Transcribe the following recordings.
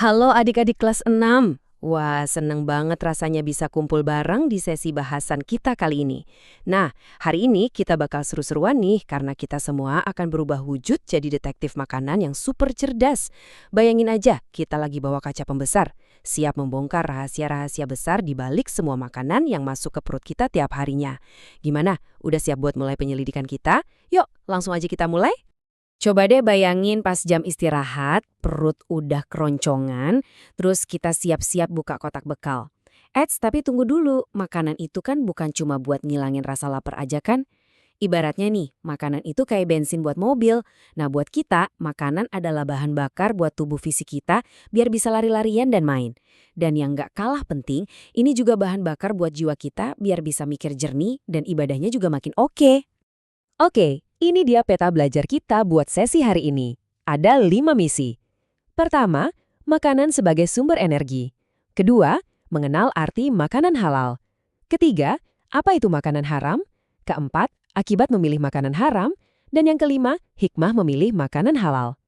Halo adik-adik kelas 6. Wah, seneng banget rasanya bisa kumpul bareng di sesi bahasan kita kali ini. Nah, hari ini kita bakal seru-seruan nih karena kita semua akan berubah wujud jadi detektif makanan yang super cerdas. Bayangin aja, kita lagi bawa kaca pembesar, siap membongkar rahasia-rahasia besar di balik semua makanan yang masuk ke perut kita tiap harinya. Gimana? Udah siap buat mulai penyelidikan kita? Yuk, langsung aja kita mulai. Coba deh bayangin pas jam istirahat, perut udah keroncongan, terus kita siap-siap buka kotak bekal. Tapi tunggu dulu, makanan itu kan bukan cuma buat ngilangin rasa lapar aja kan? Ibaratnya nih, makanan itu kayak bensin buat mobil. Nah buat kita, makanan adalah bahan bakar buat tubuh fisik kita biar bisa lari-larian dan main. Dan yang gak kalah penting, ini juga bahan bakar buat jiwa kita biar bisa mikir jernih dan ibadahnya juga makin oke. Oke, ini dia peta belajar kita buat sesi hari ini. Ada 5 misi. Pertama, makanan sebagai sumber energi. Kedua, mengenal arti makanan halal. Ketiga, apa itu makanan haram? Keempat, akibat memilih makanan haram. Dan yang kelima, hikmah memilih makanan halal.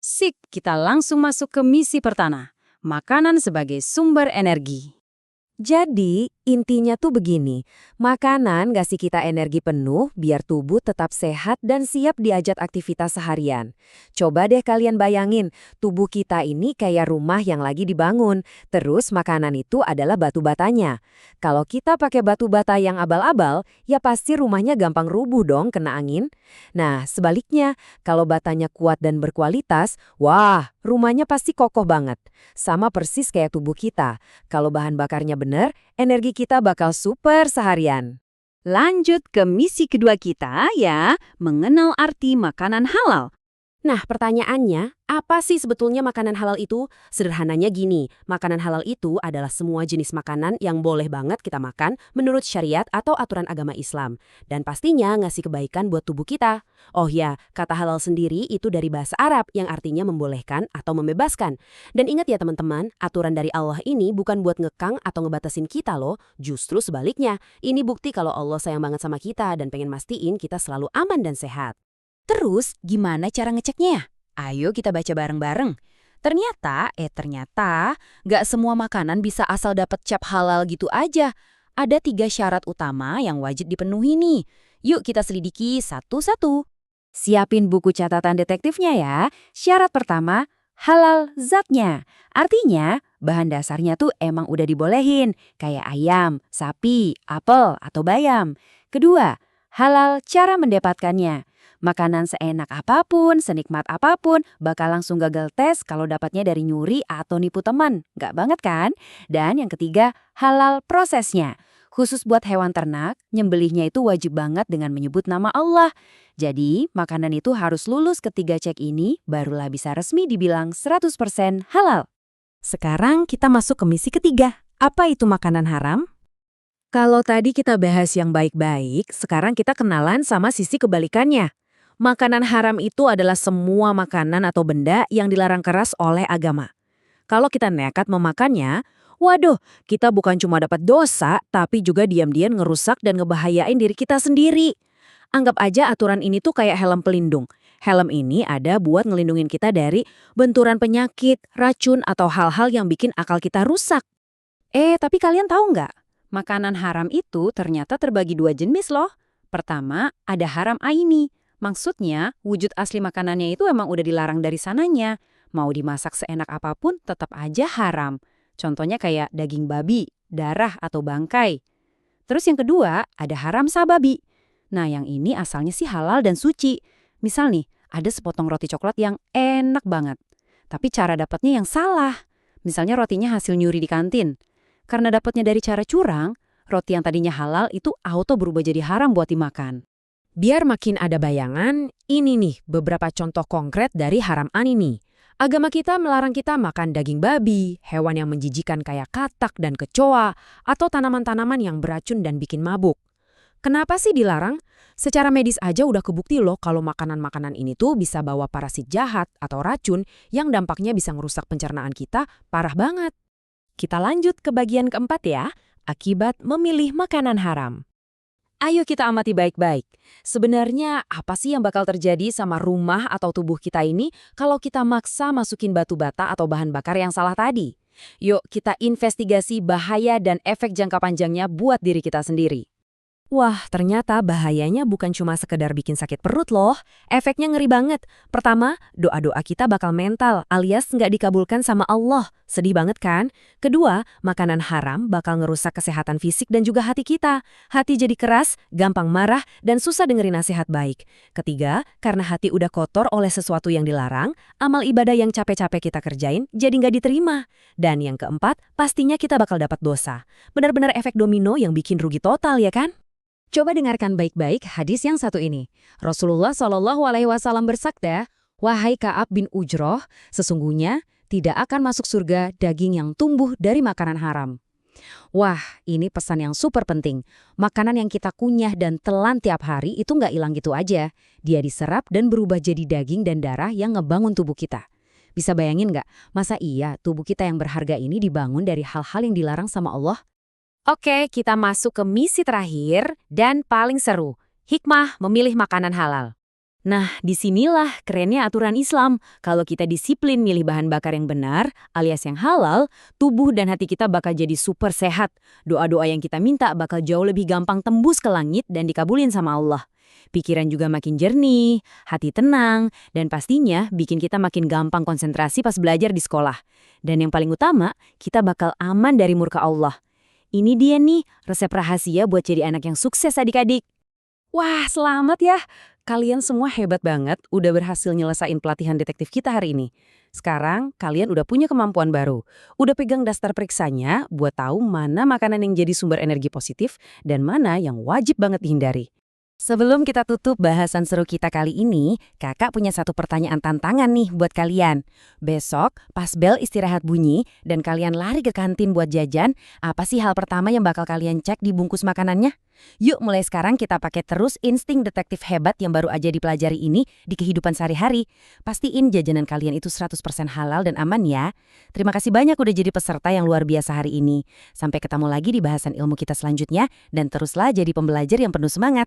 Sip, kita langsung masuk ke misi pertama. Makanan sebagai sumber energi. Jadi, intinya tuh begini, makanan ngasih kita energi penuh biar tubuh tetap sehat dan siap diajak aktivitas seharian. Coba deh kalian bayangin, tubuh kita ini kayak rumah yang lagi dibangun, terus makanan itu adalah batu batanya. Kalau kita pakai batu bata yang abal-abal, ya pasti rumahnya gampang rubuh dong kena angin. Nah, sebaliknya, kalau batanya kuat dan berkualitas, wah, rumahnya pasti kokoh banget. Sama persis kayak tubuh kita, kalau bahan bakarnya bener, energi kita bakal super seharian. Lanjut ke misi kedua kita ya, mengenal arti makanan halal. Nah, pertanyaannya, apa sih sebetulnya makanan halal itu? Sederhananya gini, makanan halal itu adalah semua jenis makanan yang boleh banget kita makan menurut syariat atau aturan agama Islam. Dan pastinya ngasih kebaikan buat tubuh kita. Oh ya, kata halal sendiri itu dari bahasa Arab yang artinya membolehkan atau membebaskan. Dan ingat ya teman-teman, aturan dari Allah ini bukan buat ngekang atau ngebatasin kita loh. Justru sebaliknya, ini bukti kalau Allah sayang banget sama kita dan pengen mastiin kita selalu aman dan sehat. Terus, gimana cara ngeceknya? Ayo kita baca bareng-bareng. Ternyata nggak semua makanan bisa asal dapat cap halal gitu aja. Ada 3 syarat utama yang wajib dipenuhi nih. Yuk kita selidiki satu-satu. Siapin buku catatan detektifnya ya. Syarat pertama, halal zatnya. Artinya, bahan dasarnya tuh emang udah dibolehin, kayak ayam, sapi, apel, atau bayam. Kedua, halal cara mendapatkannya. Makanan seenak apapun, senikmat apapun, bakal langsung gagal tes kalau dapatnya dari nyuri atau nipu teman. Nggak banget kan? Dan yang ketiga, halal prosesnya. Khusus buat hewan ternak, nyembelihnya itu wajib banget dengan menyebut nama Allah. Jadi, makanan itu harus lulus ketiga cek ini, barulah bisa resmi dibilang 100% halal. Sekarang kita masuk ke misi ketiga. Apa itu makanan haram? Kalau tadi kita bahas yang baik-baik, sekarang kita kenalan sama sisi kebalikannya. Makanan haram itu adalah semua makanan atau benda yang dilarang keras oleh agama. Kalau kita nekat memakannya, waduh, kita bukan cuma dapat dosa, tapi juga diam-diam ngerusak dan ngebahayain diri kita sendiri. Anggap aja aturan ini tuh kayak helm pelindung. Helm ini ada buat ngelindungin kita dari benturan penyakit, racun, atau hal-hal yang bikin akal kita rusak. Tapi kalian tahu nggak? Makanan haram itu ternyata terbagi 2 jenis loh. Pertama, ada haram aini. Maksudnya, wujud asli makanannya itu emang udah dilarang dari sananya. Mau dimasak seenak apapun, tetap aja haram. Contohnya kayak daging babi, darah, atau bangkai. Terus yang kedua, ada haram sababi. Nah, yang ini asalnya sih halal dan suci. Misal nih, ada sepotong roti coklat yang enak banget. Tapi cara dapatnya yang salah. Misalnya rotinya hasil nyuri di kantin. Karena dapatnya dari cara curang, roti yang tadinya halal itu auto berubah jadi haram buat dimakan. Biar makin ada bayangan, ini nih beberapa contoh konkret dari haram ini. Agama kita melarang kita makan daging babi, hewan yang menjijikan kayak katak dan kecoa, atau tanaman-tanaman yang beracun dan bikin mabuk. Kenapa sih dilarang? Secara medis aja udah kebukti loh kalau makanan-makanan ini tuh bisa bawa parasit jahat atau racun yang dampaknya bisa ngerusak pencernaan kita parah banget. Kita lanjut ke bagian keempat ya, akibat memilih makanan haram. Ayo kita amati baik-baik. Sebenarnya apa sih yang bakal terjadi sama rumah atau tubuh kita ini kalau kita maksa masukin batu bata atau bahan bakar yang salah tadi? Yuk kita investigasi bahaya dan efek jangka panjangnya buat diri kita sendiri. Wah, ternyata bahayanya bukan cuma sekedar bikin sakit perut loh. Efeknya ngeri banget. Pertama, doa-doa kita bakal mental alias nggak dikabulkan sama Allah. Sedih banget kan? Kedua, makanan haram bakal ngerusak kesehatan fisik dan juga hati kita. Hati jadi keras, gampang marah, dan susah dengerin nasihat baik. Ketiga, karena hati udah kotor oleh sesuatu yang dilarang, amal ibadah yang capek-capek kita kerjain jadi nggak diterima. Dan yang keempat, pastinya kita bakal dapat dosa. Benar-benar efek domino yang bikin rugi total ya kan? Coba dengarkan baik-baik hadis yang satu ini. Rasulullah SAW bersabda, "Wahai Ka'ab bin Ujroh, sesungguhnya tidak akan masuk surga daging yang tumbuh dari makanan haram." Wah, ini pesan yang super penting. Makanan yang kita kunyah dan telan tiap hari itu nggak hilang gitu aja. Dia diserap dan berubah jadi daging dan darah yang ngebangun tubuh kita. Bisa bayangin nggak, masa iya tubuh kita yang berharga ini dibangun dari hal-hal yang dilarang sama Allah? Oke, kita masuk ke misi terakhir dan paling seru. Hikmah memilih makanan halal. Nah, disinilah kerennya aturan Islam. Kalau kita disiplin milih bahan bakar yang benar, alias yang halal, tubuh dan hati kita bakal jadi super sehat. Doa-doa yang kita minta bakal jauh lebih gampang tembus ke langit dan dikabulin sama Allah. Pikiran juga makin jernih, hati tenang, dan pastinya bikin kita makin gampang konsentrasi pas belajar di sekolah. Dan yang paling utama, kita bakal aman dari murka Allah. Ini dia nih, resep rahasia buat jadi anak yang sukses adik-adik. Wah, selamat ya! Kalian semua hebat banget udah berhasil nyelesain pelatihan detektif kita hari ini. Sekarang, kalian udah punya kemampuan baru. Udah pegang daftar periksanya buat tahu mana makanan yang jadi sumber energi positif dan mana yang wajib banget dihindari. Sebelum kita tutup bahasan seru kita kali ini, kakak punya satu pertanyaan tantangan nih buat kalian. Besok, pas bel istirahat bunyi dan kalian lari ke kantin buat jajan, apa sih hal pertama yang bakal kalian cek di bungkus makanannya? Yuk mulai sekarang kita pakai terus insting detektif hebat yang baru aja dipelajari ini di kehidupan sehari-hari. Pastiin jajanan kalian itu 100% halal dan aman ya. Terima kasih banyak udah jadi peserta yang luar biasa hari ini. Sampai ketemu lagi di bahasan ilmu kita selanjutnya dan teruslah jadi pembelajar yang penuh semangat.